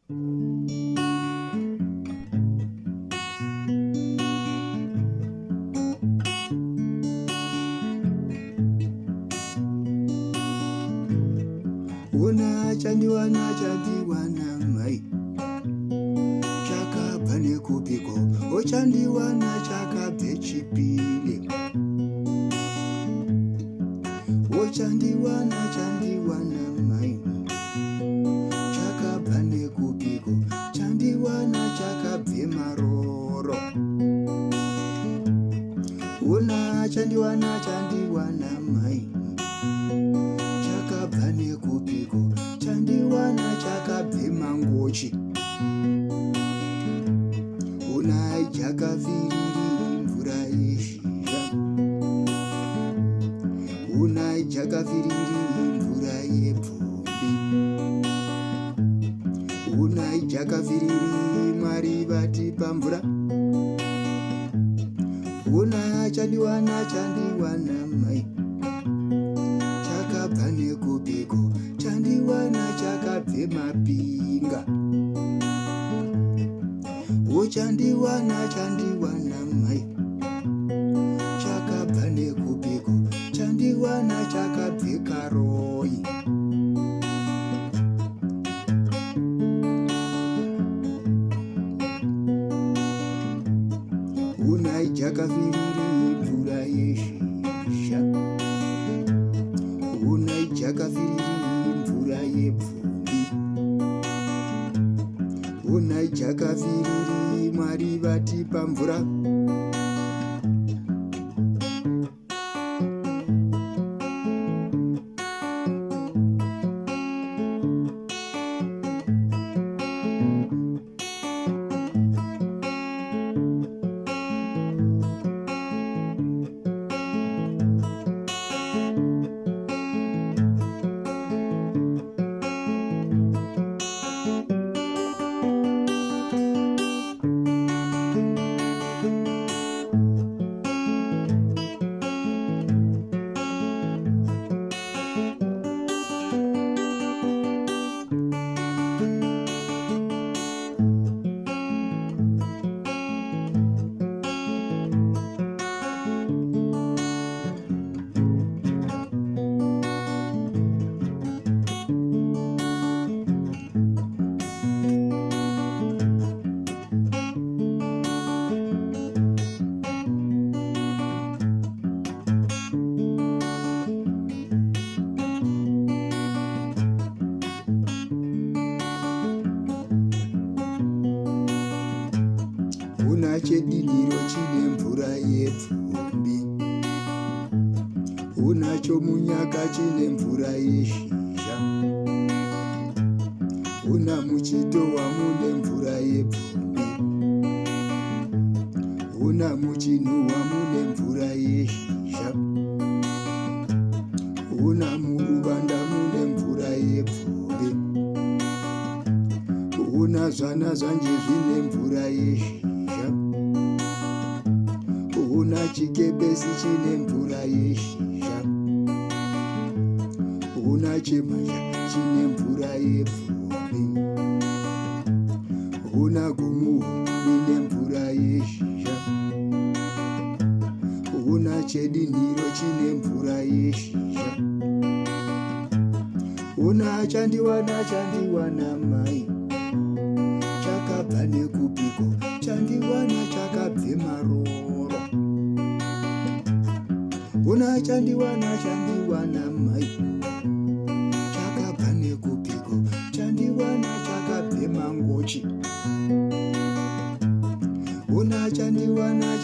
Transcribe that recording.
Una chandiwana mai chakabva nekupiko ochandiwana chakabve Chipile ochandiwana mai chakabva nekupiko chandiwana chakabve Maroro una chandiwana mai chakabva nekupiko chandiwana chakabve Mangochi una jakaviriri mvura yezhizha una jakaviriri mvura yepfumbi una jakaviriri Mwari vatipa mvura una chandiwana mai chakabva nekupiko chandiwana chakabve Mapinga ochandiwana mai chakabva nekupiko chandiwana chakabve Karoi una jakaviriri mvura yezhizha una jakaviriri mvura yepfumbi una jakaviriri Mwari vatipa mvura una chediniro chine mvura yepfumbi unacho munyaka chine mvura yezhizha una muchitowa mune mvura yepfumbi una muchinhuwa mune mvura yezhizha una muruvanda mune mvura yepfumbi una zvana zvanje zvine mvura yezhizha una chikebesi chine mvura yezhizha una chemazha chine mvura yepfumbi una gumuhu ine mvura yezhizha una chedinhiro chine mvura yezhizha una chandiwana mai chakabva nekupiko chandiwana chakabve Maroro una chandiwana mai chakabva nekupiko chandiwana chakabve Mangochi una chandiwana